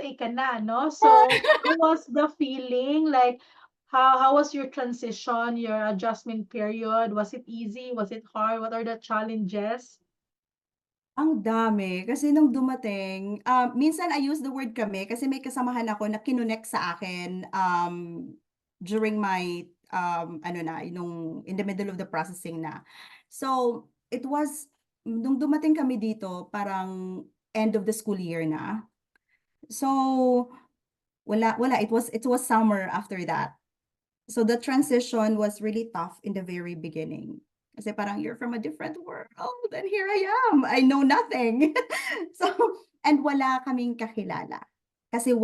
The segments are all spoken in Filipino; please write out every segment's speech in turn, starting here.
USA ka na, no? So, how was the feeling? Like, how was your transition, your adjustment period? Was it easy? Was it hard? What are the challenges? Ang dami, kasi nung dumating, minsan I use the word kami kasi may kasamahan ako na kinonect sa akin, during my, ano na, nung in the middle of the processing na. So, it was nung dumating kami dito, parang end of the school year na. So, it was summer after that. So the transition was really tough in the very beginning. Kasi parang you're from a different world, and here I am. I know nothing. So, and wala kaming kakilala. Kasi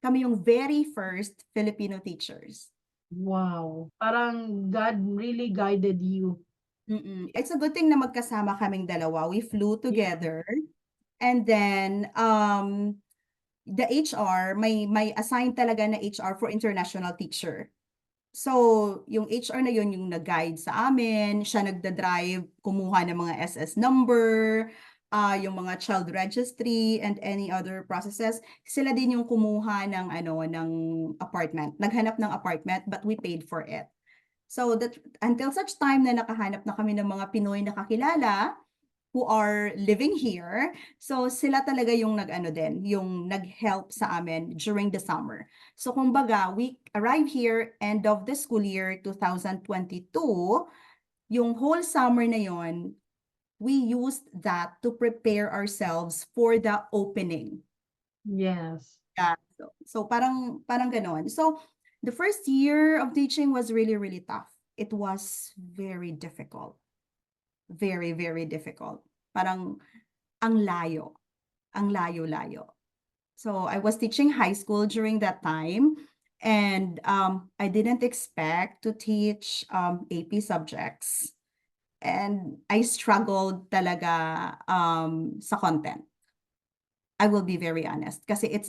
kami yung very first Filipino teachers. Wow. Parang God really guided you. It's a good thing na magkasama kaming dalawa. We flew Yeah. together. And then, the HR, may assigned talaga na HR for international teacher. So, yung HR na yun yung nag-guide sa amin, siya nagda-drive, kumuha ng mga SS number, yung mga child registry and any other processes. Sila din yung kumuha ng ano ng apartment. Naghanap ng apartment but we paid for it. So that until such time na nakahanap na kami ng mga Pinoy na kakilala who are living here. So sila talaga yung nag-ano din, yung nag-help sa amin during the summer. So kumbaga, we arrive here end of the school year 2022, yung whole summer na yon, we used that to prepare ourselves for the opening. Yes. Yeah. So parang ganon. So the first year of teaching was really, really tough. It was very difficult. Very, very difficult. Parang ang layo. Ang layo-layo. So I was teaching high school during that time, and I didn't expect to teach AP subjects. And I struggled talaga sa content. I will be very honest kasi it's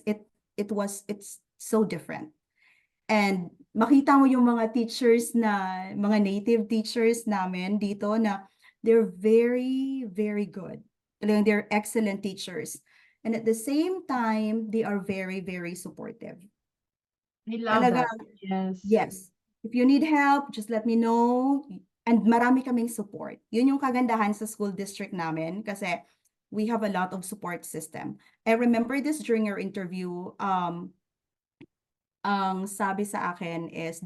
so different. And makita mo yung mga teachers na, mga native teachers namin dito na they're very, very good. Talagang they're excellent teachers. And at the same time, they are very, very supportive. I love Talaga, that. Yes. yes. If you need help, just let me know. And marami kaming support. Yun yung kagandahan sa school district namin kasi we have a lot of support system. I remember this during our interview. Ang sabi sa akin is,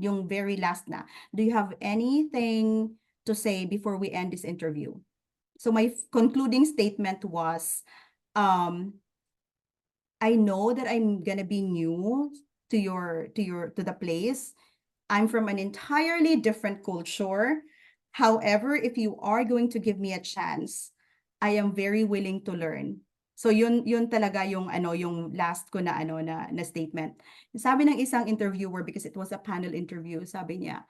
yung very last na, do you have anything to say before we end this interview? So my concluding statement was, I know that I'm gonna be new to the place. I'm from an entirely different culture. However, if you are going to give me a chance, I am very willing to learn. So yun talaga yung yung last ko na na statement. Sabi ng isang interviewer, because it was a panel interview, sabi niya,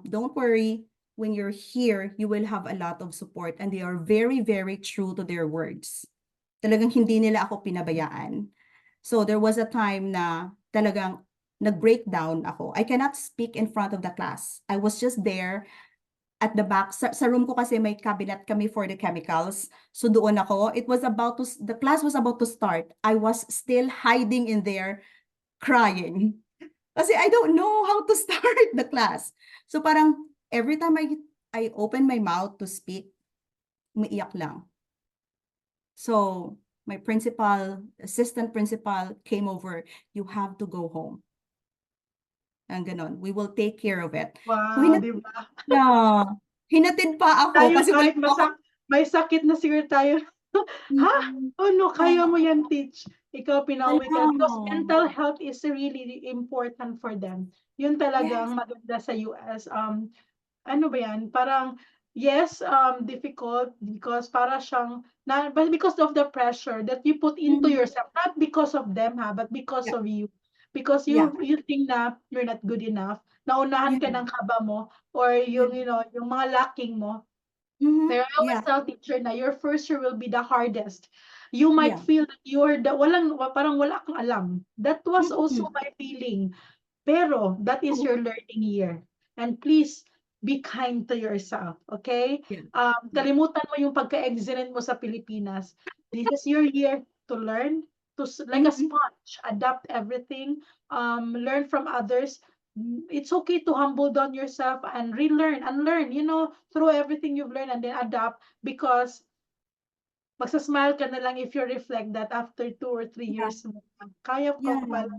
don't worry, when you're here, you will have a lot of support, and they are very, very true to their words. Talagang hindi nila ako pinabayaan. So there was a time na talagang nag-breakdown ako. I cannot speak in front of the class. I was just there at the back. Sa room ko kasi may cabinet kami for the chemicals. So doon ako. The class was about to start. I was still hiding in there crying. Kasi I don't know how to start the class. So parang every time I open my mouth to speak, umiiyak lang. So my assistant principal came over, you have to go home. Ang ganon, we will take care of it. So, Wow, di ba? yeah, hinatid pa ako Tayo kasi wala kahit pa ako. may sakit na siguro tayo. Ha? Oh no, kaya mo yan, teach. Ikaw pinauwi ka. Because Wala. mental health is really important for them. Yun talaga Yes. ang maganda sa US. Ano ba yan? Parang, yes, difficult because para siyang, but because of the pressure that you put into Mhm. yourself, not because of them ha, but because Yeah, of you. Because yeah, you think na you're not good enough, naunahan ka yeah. ng kaba mo, or Yeah. yung, yung mga lacking mo. Pero Mhm. I always Yeah, tell teacher na your first year will be the hardest. You might yeah. feel that you're parang wala kang alam. That was also Mhm. my feeling. Pero that is Oo. your learning year. And please be kind to yourself, okay? Yeah, yeah. Kalimutan mo yung pagka-excellent mo sa Pilipinas. This is your year to learn, like a sponge, adapt everything, learn from others. It's okay to humble down yourself and relearn and learn, through everything you've learned and then adapt because magsasmile ka na lang if you reflect that after 2 or 3 years mo, kaya ko Yeah. pala.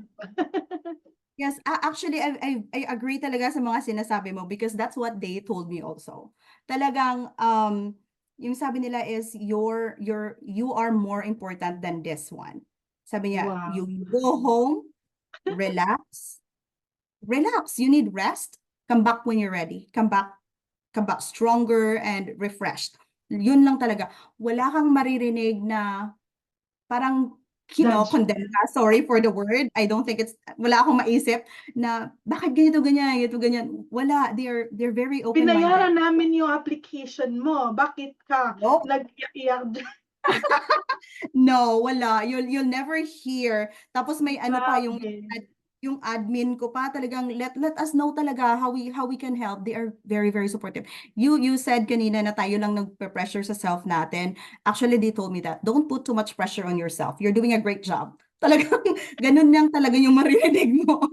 Yes, actually, I agree talaga sa mga sinasabi mo because that's what they told me also. Talagang, yung sabi nila is you are more important than this one. Sabi niya, Wow. you go home, relax, relax. You need rest. Come back when you're ready. Come back stronger and refreshed. Yun lang talaga. Wala kang maririnig na parang Judge. condemn ka. Sorry for the word. I don't think wala akong maisip na bakit ganito, ganyan. Wala. They're very open-minded. Binayaran namin yung application mo. Bakit ka No, nag-iyak-iyak? no, wala. You'll never hear. Tapos may ano pa Grabe. yung admin ko pa talagang let us know talaga how we can help. They are very very supportive. You said kanina na tayo lang nagpe-pressure sa self natin. Actually, they told me that don't put too much pressure on yourself. You're doing a great job. Talagang ganun lang talaga yung maririnig mo.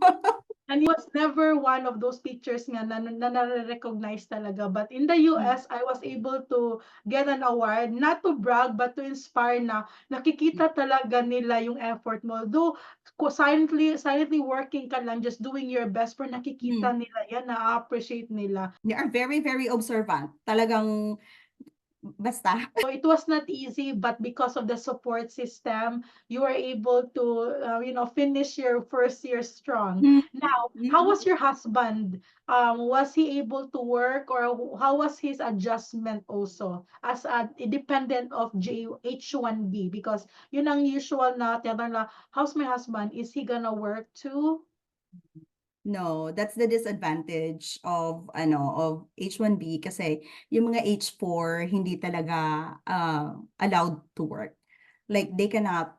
And he was never one of those teachers nga na nare-recognize talaga. But in the US, I was able to get an award, not to brag, but to inspire na nakikita talaga nila yung effort mo. Though silently working ka lang, just doing your best, pero nakikita nila yan, na-appreciate nila. They are very very observant. Talagang basta. So it was not easy, but because of the support system, you were able to, finish your first year strong. Now, how was your husband? Was he able to work, or how was his adjustment also as a independent of H1B? Because yun ang usual na tinatanong na, how's my husband? Is he gonna work too? No, that's the disadvantage of of H1B kasi yung mga H4 hindi talaga allowed to work. Like they cannot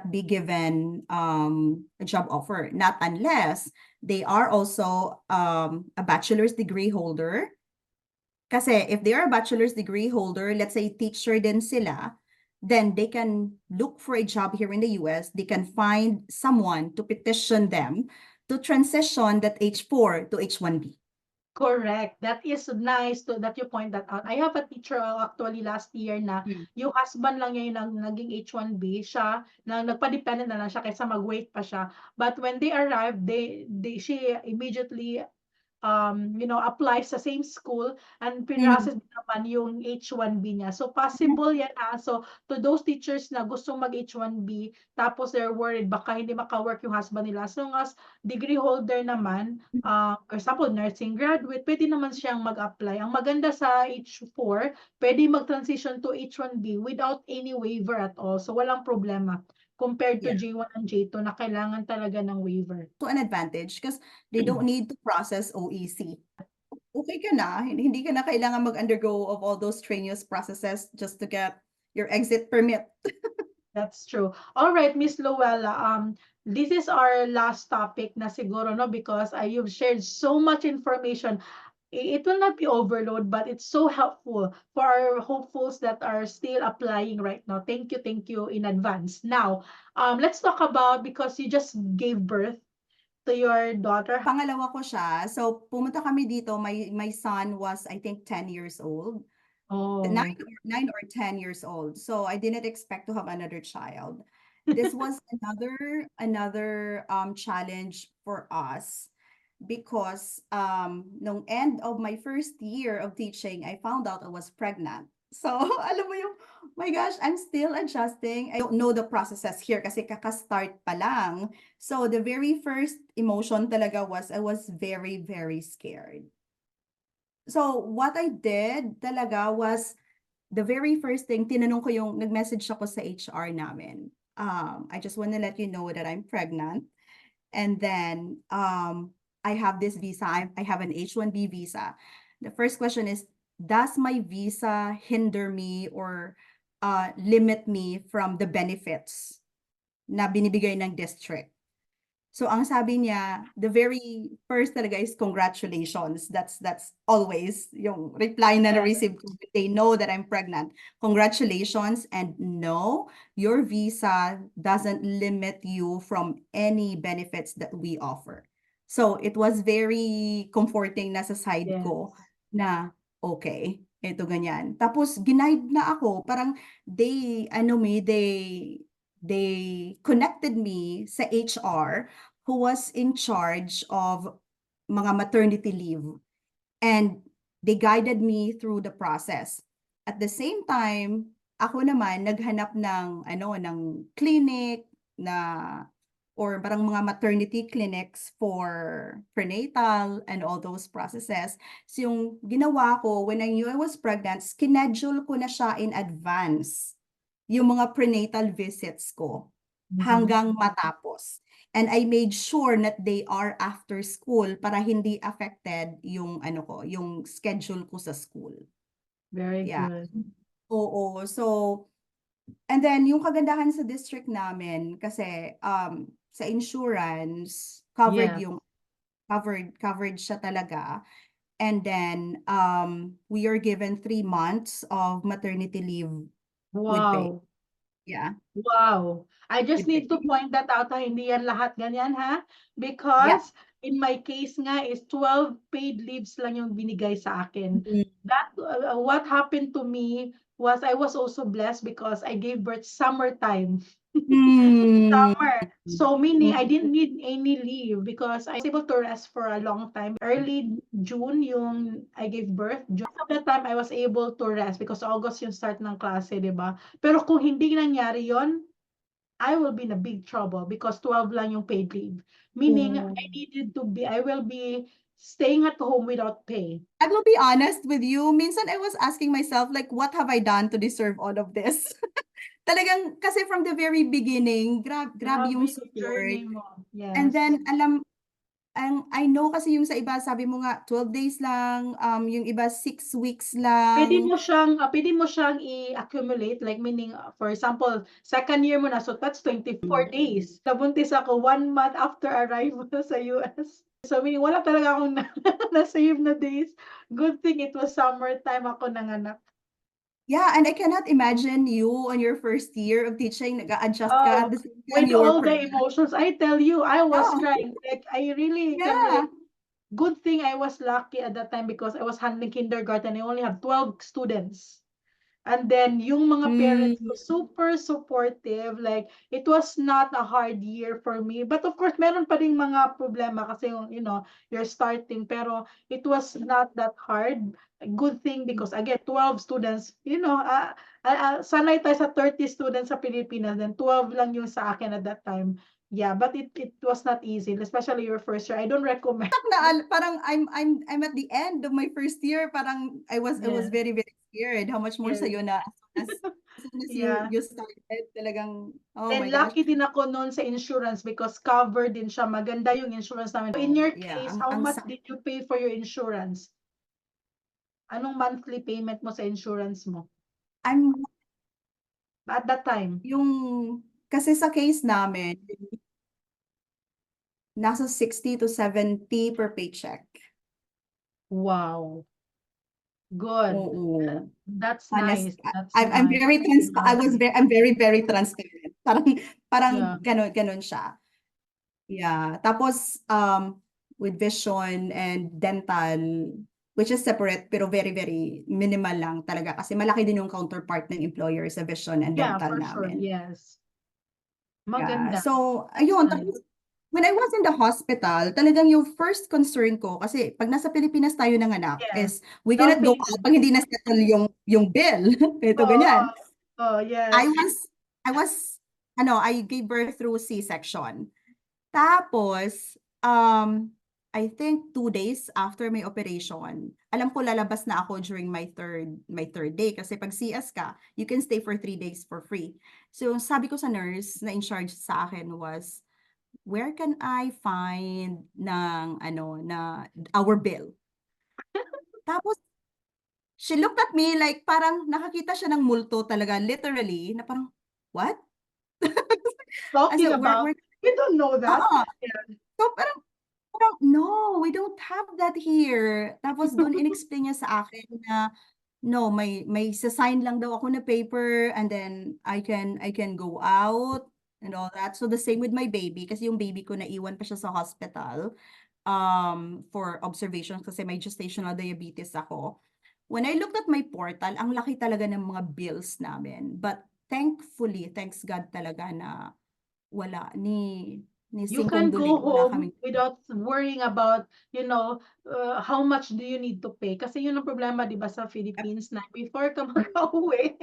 be given a job offer not unless they are also a bachelor's degree holder. Kasi if they are a bachelor's degree holder, let's say teacher din sila, then they can look for a job here in the US. They can find someone to petition them to transition that H4 to H1B. Correct. That is nice that you point that out. I have a teacher actually last year na yung husband lang niya yung naging H1B, siya na nagpa-dependent na lang siya kaysa mag-wait pa siya. But when they arrived, she immediately applies sa same school and pinrocess naman yung H1B niya. So possible yan So to those teachers na gustong mag H1B tapos they're worried baka hindi maka-work yung husband nila. As long as degree holder naman, for example, nursing graduate, pwede naman siyang mag-apply. Ang maganda sa H4, pwede mag-transition to H1B without any waiver at all. So walang problema compared to Yeah. J1 and J2 na kailangan talaga ng waiver. So an advantage because they don't need to process OEC. Okay ka na, hindi ka na kailangan mag-undergo of all those strenuous processes just to get your exit permit. That's true. All right, Miss Luella, this is our last topic na siguro, no, because you've shared so much information. It will not be overload, but it's so helpful for our hopefuls that are still applying right now. Thank you in advance. Now, let's talk about, because you just gave birth to your daughter. Pangalawa ko siya. So pumunta kami dito, my son was I think 10 years old. Oh, 9 or 10 years old. So I didn't expect to have another child. This was another challenge for us because nung end of my first year of teaching, I found out I was pregnant. So alam mo yung, my gosh, I'm still adjusting. I don't know the processes here kasi kaka-start pa lang. So the very first emotion talaga was I was very, very scared. So what I did talaga was the very first thing, tinanong ko nag-message ako sa HR namin. I just want to let you know that I'm pregnant. And then I have this visa. I have an H1B visa. The first question is, does my visa hinder me or limit me from the benefits na binibigay ng district? So ang sabi niya, the very first talaga is congratulations. That's always yung reply na Yes. na-receive ko. They know that I'm pregnant. Congratulations, and no, your visa doesn't limit you from any benefits that we offer. So it was very comforting na sa side ko Yes. na okay, ito ganyan. Tapos ginaid na ako, parang they connected me sa HR who was in charge of mga maternity leave, and they guided me through the process. At the same time, ako naman naghanap ng ng clinic na or parang mga maternity clinics for prenatal and all those processes. So yung ginawa ko when I knew I was pregnant, schedule ko na siya in advance yung mga prenatal visits ko hanggang matapos. And I made sure that they are after school para hindi affected yung yung schedule ko sa school. Very Yeah. good. Oo. So, and then yung kagandahan sa district namin kasi sa insurance covered Yes. yung covered siya talaga. And then we are given 3 months of maternity leave with pay. Wow. Yeah. Wow. I just With need to pay. point that out, ha, hindi yan lahat ganyan, ha? Yeah. Because in my case nga is 12 paid leaves lang yung binigay sa akin. That what happened to me was I was also blessed because I gave birth summertime. Mm. Summer. So meaning I didn't Mm. need any leave because I was able to rest for a long time. Early June yung I gave birth. June. At that time I was able to rest because August yung start ng klase, di ba? Pero kung hindi nangyari yon, I will be in a big trouble because 12 lang yung paid leave. Meaning Oh. I will be staying at home without pay. I will be honest with you, minsan I was asking myself, like, what have I done to deserve all of this? Talagang, kasi from the very beginning, grabe Grabe yung yung support. journey mo. And Yes. then, I know kasi yung sa iba, sabi mo nga, 12 days lang, yung iba, 6 weeks lang. Pwede mo siyang i-accumulate, like meaning, for example, second year mo na, so that's 24 days. Nabuntis ako 1 month after arrival sa US. So meaning, wala talaga akong na-save na days. Good thing it was summertime ako nanganak. Yeah, and I cannot imagine you on your first year of teaching, nag-a-adjust ka at Oh, the same time with you were all the pregnant. emotions, I tell you, I was Yeah, crying. Like, I really can yeah. relate. Good thing I was lucky at that time because I was handling kindergarten. I only have 12 students. And then yung mga Mm. parents ko super supportive, like it was not a hard year for me. But of course, meron pa ding mga problema kasi you're starting, pero it was not that hard. Good thing because again, 12 students, sanay tayo sa 30 students sa Pilipinas, then 12 lang yung sa akin at that time. Yeah, but it was not easy, especially your first year. I don't recommend. Parang I'm at the end of my first year, parang I was Yes, very very scared. How much more yes. sa'yo na as soon as Yeah. you started talagang, oh Then my gosh. lucky din ako noon sa insurance because covered din siya. Maganda yung insurance namin. In your Yeah, case, ang how ang much did you pay for your insurance? Anong monthly payment mo sa insurance mo I'm at that time? yung kasi sa case namin, nasa 60 to 70 per paycheck. Wow. Good. Oo. That's Honest, nice. That's I'm nice. very Yeah. I'm very very transparent. Parang Yeah. ganon siya. Yeah. Tapos with vision and dental, which is separate pero very very minimal lang talaga kasi malaki din yung counterpart ng employer sa vision and Yeah, dental for sure. namin. Yes. Yeah. Maganda. So, That's ayun, nice. tapos when I was in the hospital, talagang yung first concern ko, kasi pag nasa Pilipinas tayo nanganak, Yes. is we Down cannot go out payment. pag hindi na settle yung bill. Ito, Oh, ganyan. oh, I yes. was, I was, I gave birth through C-section. Tapos, I think 2 days after my operation, alam ko lalabas na ako during my third day kasi pag CS ka, you can stay for 3 days for free. So, sabi ko sa nurse na in charge sa akin was, where can I find na our bill? Tapos, she looked at me like parang nakakita siya ng multo talaga, literally, na parang, what? I Talking said, about, We don't know that. Oo. Yeah. So parang, no, we don't have that here. Tapos doon in-explain niya sa akin na, no, may sa-sign lang daw ako na paper and then I can go out and all that. So the same with my baby kasi yung baby ko naiwan pa siya sa hospital for observation kasi may gestational diabetes ako. When I looked at my portal, ang laki talaga ng mga bills namin. But thankfully, thanks God talaga na wala ni You singkong can duli, go wala home kaming without worrying about, how much do you need to pay. Kasi yun ang problema, di ba, sa Philippines na before ka makauwi,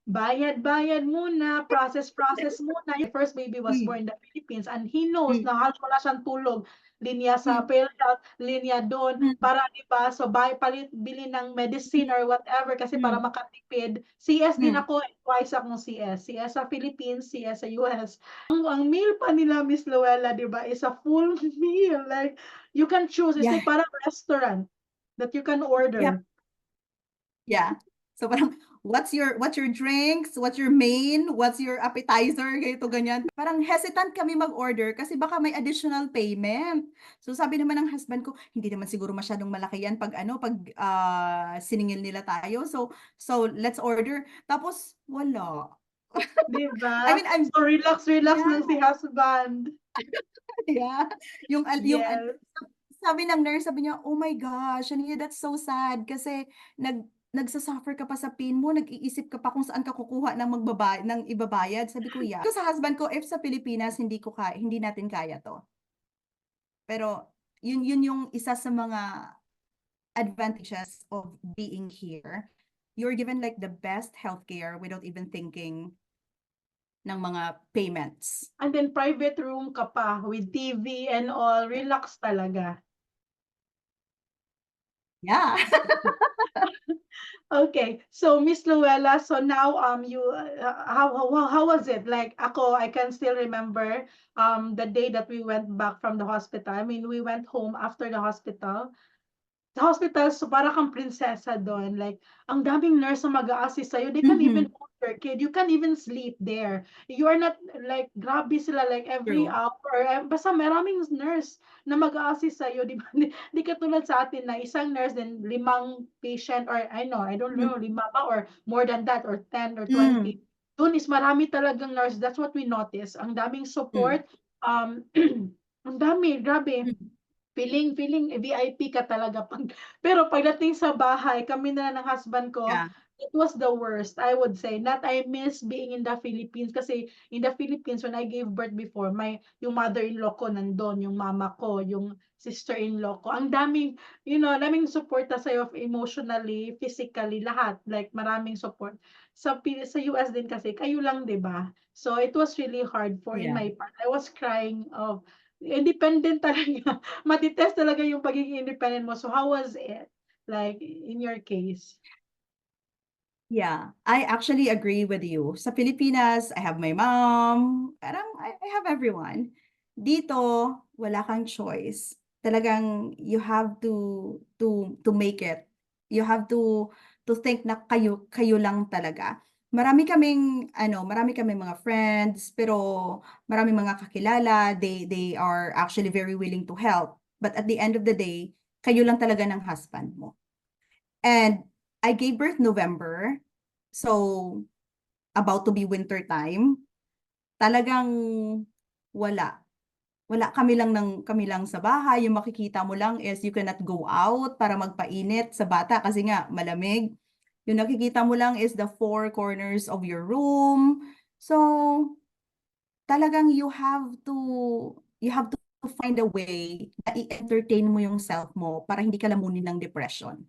bayad-bayad muna, process muna. Your first baby was Mm, born in the Philippines and he knows mm, na halos wala siyang tulog. Linya sa mm, PhilHealth, linya doon, mm, para di ba, so bili ng medicine or whatever kasi para mm, makatipid. CS din mm. ako, twice akong CS. CS sa Philippines, CS sa US. Ang meal pa nila, Miss Luella, di ba, is a full meal. Like, you can choose. It's Yeah, like parang restaurant that you can yep, order. yeah. So parang, what's your drinks? What's your main? What's your appetizer? Ganito, ganyan. Parang hesitant kami mag-order kasi baka may additional payment. So sabi naman ng husband ko, hindi naman siguro masyadong malaki yan pag siningil nila tayo. So let's order. Tapos wala. Di I ba? mean, I'm So, relax yeah, lang si husband. yeah. Yes. Sabi ng nurse, sabi niya, "Oh my gosh, Shania, that's so sad kasi nagsasuffer ka pa sa pain mo, nag-iisip ka pa kung saan ka kukuha ng ibabayad." Sabi ko, "Yeah." Ko sa husband ko, "If sa Pilipinas hindi natin kaya 'to." Pero yun yung isa sa mga advantages of being here. You're given like the best healthcare without even thinking ng mga payments. And then private room ka pa with TV and all, Yeah. relax talaga. Yeah. Okay, so Miss Luella, so now you how was it? Like ako, I can still remember the day that we went back from the hospital. I mean, we went home after the hospital. Sa hospital, so para kang prinsesa doon. Like, ang daming nurse na mag-a-assist sa'yo. They can even Mhm. hold your kid. You can even sleep there. You are not, like, grabe sila, like, every True. hour. Basta maraming nurse na mag-a-assist sa'yo. Di ba? Di katulad sa atin na isang nurse, then 5 patient, or I don't know, 5 ba, or more than that, or 10 or Mm. 20. Doon is marami talagang nurse. That's what we notice. Ang daming Mm. support. Ang dami, grabe. Mm. Feeling VIP ka talaga pero pagdating sa bahay, kami na ng husband ko, Yeah. it was the worst, I would say. Not I miss being in the Philippines kasi in the Philippines when I gave birth before, yung mother-in-law ko nandun, yung mama ko, yung sister-in-law ko. Ang daming, daming support na sa'yo emotionally, physically, lahat. Like maraming support. Sa US din kasi, kayo lang, 'di ba? So it was really hard for in Yeah. my part. I was crying of independent talaga. Mati-test talaga yung pagiging independent mo. So how was it? Like in your case? Yeah, I actually agree with you. Sa Pilipinas, I have my mom, parang I have everyone. Dito, wala kang choice. Talagang you have to make it. You have to think na kayo lang talaga. Marami kaming mga friends, pero marami mga kakilala, they are actually very willing to help. But at the end of the day, kayo lang talaga ng husband mo. And I gave birth November, so about to be winter time. Talagang wala. Kami lang sa bahay. Yung makikita mo lang is you cannot go out para magpainit sa bata kasi nga malamig. Yung nakikita mo lang is the four corners of your room. So, talagang you have to find a way na i-entertain mo yung self mo para hindi ka lamunin ng depression.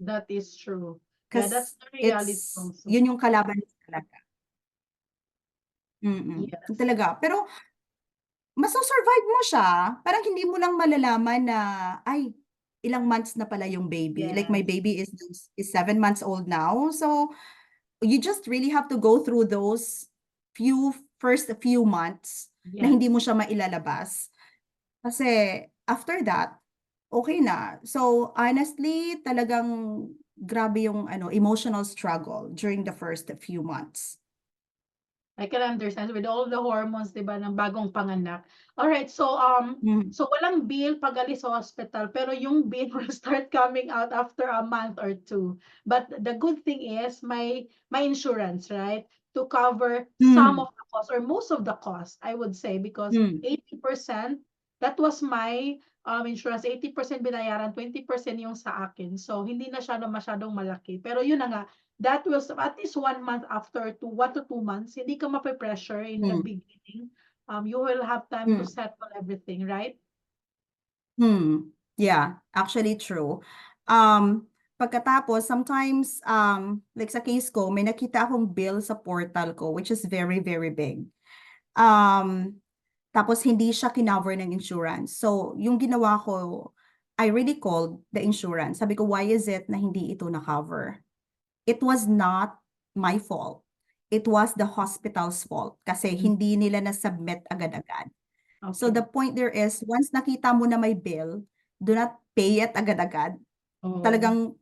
That is true. Yeah, that's 'Cause the reality also. yun yung kalaban talaga. Yun Yes. talaga. Pero maso-survive mo siya, parang hindi mo lang malalaman na, ay, ilang months na pala yung baby. Like my Yes. baby is 7 months old now. So, you just really have to go through those first few months na hindi mo Yes. siya mailalabas. Kasi after that, okay na. So, honestly, talagang grabe yung emotional struggle during the first few months. I can understand with all the hormones, 'di ba, ng bagong panganak. Alright, so, Mhm. so walang bill pag-alis sa hospital, pero yung bill will start coming out after a month or 2. But the good thing is may insurance, right? To cover some Mm. of the cost or most of the cost, I would say, because Mm. 80% that was my, insurance, 80% binayaran, 20% yung sa akin. So, hindi na siya na masyadong malaki. Pero yun na nga, that will at least 1 month after 1 to 2 months, hindi ka mape-pressure in the Mm. beginning. You will have time to Mm. settle everything, right? Yeah, actually true. Um, Pagkatapos, sometimes, like sa case ko, may nakita akong bill sa portal ko, which is very, very big. Um, Tapos hindi siya kinover ng insurance. So, yung ginawa ko, I really called the insurance. Sabi ko, why is it na hindi ito na-cover? It was not my fault. It was the hospital's fault kasi hindi nila na-submit agad-agad. So Okay. the point there is, once nakita mo na may bill, do not pay it agad-agad. Oh, Talagang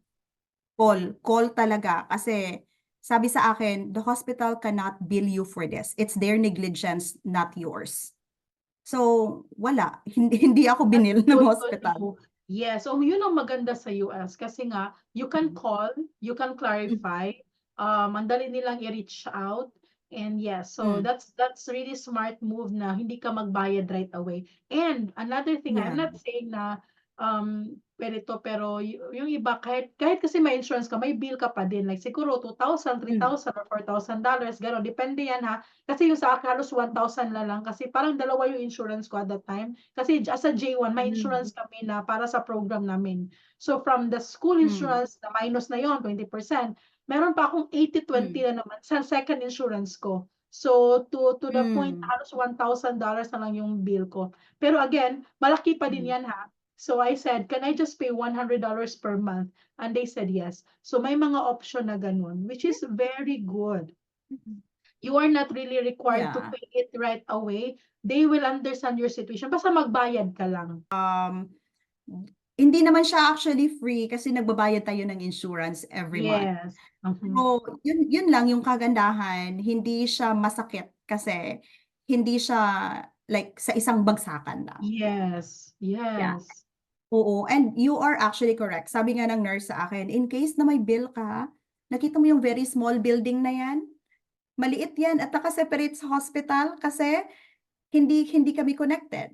call talaga. Kasi sabi sa akin, the hospital cannot bill you for this. It's their negligence, not yours. So, wala. Hindi ako that's binil ng good to hospital. know. Yes, so yun ang maganda sa US kasi nga you can call, you can clarify, ang dali nilang i-reach out, and yes, so Mm. that's really smart move na hindi ka magbayad right away. And another thing, I'm Yeah. not saying na ganito, pero yung iba kahit kasi may insurance ka, may bill ka pa din, like siguro 2,000, Mm. 3,000 or $4,000, gano'n, depende yan ha. Kasi yung sa akin halos 1,000 na lang kasi parang dalawa yung insurance ko at that time. Kasi as a J1, may Mm. insurance kami na para sa program namin. So from the school Mm. insurance na minus na yon 20%, meron pa akong 80-20 Mm. na naman sa second insurance ko. So to the point, Mm. halos $1,000 na lang yung bill ko. Pero again, malaki pa din Mm. yan ha. So I said, can I just pay $100 per month? And they said yes. So may mga option na ganun, which is very good. You are not really required to Yeah. pay it right away. They will understand your situation. Basta magbayad ka lang. Hindi naman siya actually free kasi nagbabayad tayo ng insurance every month. Yes. Mhm. So, yun lang yung kagandahan, hindi siya masakit kasi hindi siya like sa isang bagsakan lang. Yes. Yeah. Yes. Oo, and you are actually correct. Sabi nga ng nurse sa akin, in case na may bill ka, nakita mo yung very small building na yan? Maliit yan at naka-separate sa hospital kasi hindi kami connected.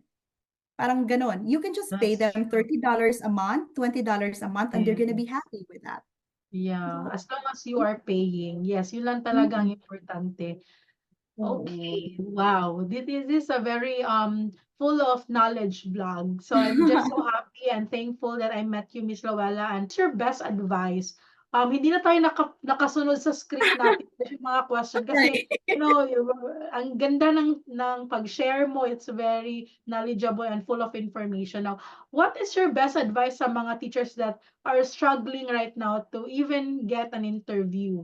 Parang gano'n. You can just pay That's them true. $30 a month, $20 a month, and they're gonna be Yes. happy with that. Yeah. So, As long as you are paying. Yes, yun lang talaga ang mm, importante. oo. Okay. Wow. This is a very full of knowledge blog. So I'm just so happy and thankful that I met you, Miss Rowella. And what's your best advice? Hindi na tayo nakasunod sa script natin yung mga question kasi Right. ang ganda ng pag-share mo. It's very knowledgeable and full of information. Now, what is your best advice sa mga teachers that are struggling right now to even get an interview?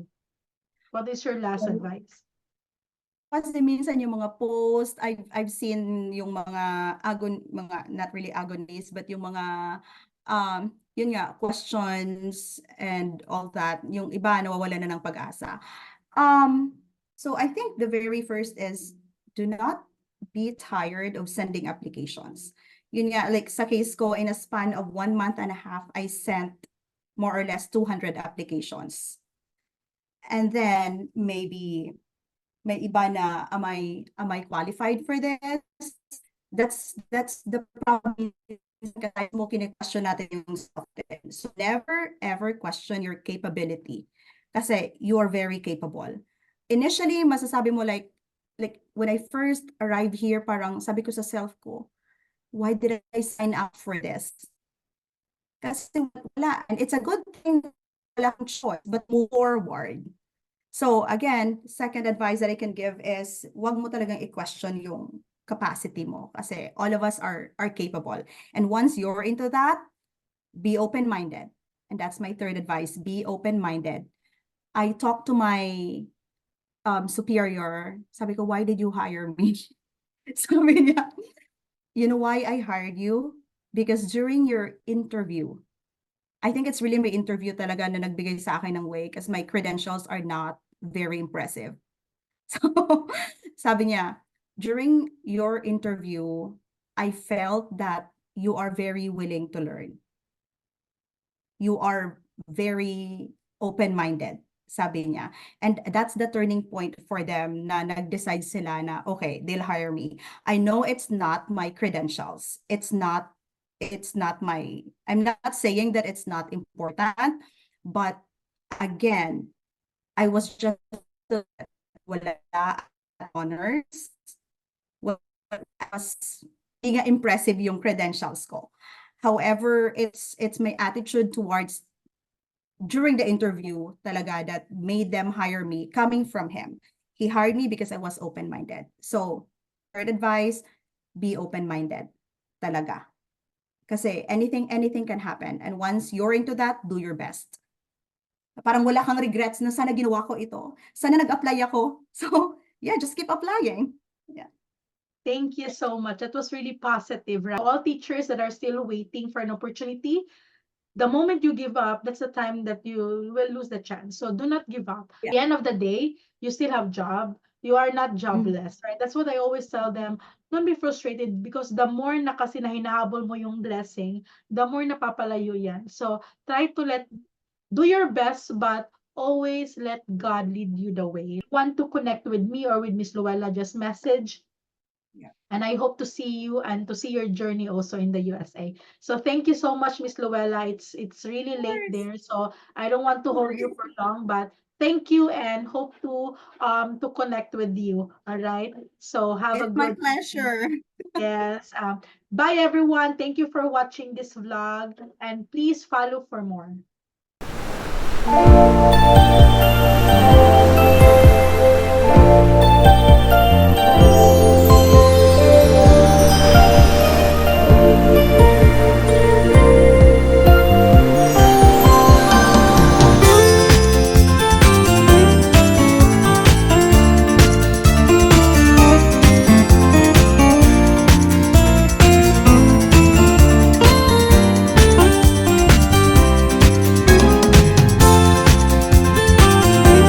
What is your last Well, advice? kasi minsan yung mga post, I've seen yung mga not really agonies, but yung mga yun nga, questions and all that, yung iba nawawalan na ng pag-asa. So I think the very first is do not be tired of sending applications. Yun nga, like sa case ko, in a span of 1 month and a half, I sent more or less 200 applications. And then maybe may iba na, am I qualified for this? That's the problem. Kahit mo kine-question natin yung self. So never ever question your capability kasi you are very capable. Initially, masasabi mo like when I first arrived here, parang sabi ko sa self ko, why did I sign up for this? Kasi wala. And it's a good thing wala kang choice, but move forward. So again, second advice that I can give is wag mo talagang i-question yung capacity mo kasi all of us are capable. And once you're into that, be open-minded. And that's my third advice, be open-minded. I talked to my superior. Sabi ko, why did you hire me? Sabi niya, you know why I hired you? Because during your interview, I think it's really my interview talaga na nagbigay sa akin ng way because my credentials are not very impressive. So, sabi niya, during your interview, I felt that you are very willing to learn. You are very open-minded, sabi niya. And that's the turning point for them na nag-decide sila na, okay, they'll hire me. I know it's not my credentials. It's not my, I'm not saying that it's not important, but again, I was just wala honors. Well, was hindi nga impressive yung credentials ko. However, it's my attitude towards during the interview talaga that made them hire me coming from him. He hired me because I was open-minded. So, third advice, be open-minded talaga. Kasi anything can happen. And once you're into that, do your best. Parang wala kang regrets na sana ginawa ko ito. Sana nag-apply ako. So, yeah, just keep applying. Yeah. Thank you so much. That was really positive, right? All teachers that are still waiting for an opportunity, the moment you give up, that's the time that you will lose the chance. So do not give up. Yeah. At the end of the day, you still have job. You are not jobless, right? That's what I always tell them. Don't be frustrated because the more na kasi na hinahabol mo yung blessing, the more napapalayo yan. So try to do your best, but always let God lead you the way. Want to connect with me or with Miss Luella, just message. Yeah. And I hope to see you and to see your journey also in the USA. So thank you so much, Miss Luella. It's really late there, so I don't want to hold you for long, but thank you and hope to connect with you. All right. So have a It's my good pleasure. yes. Bye everyone. Thank you for watching this vlog and please follow for more.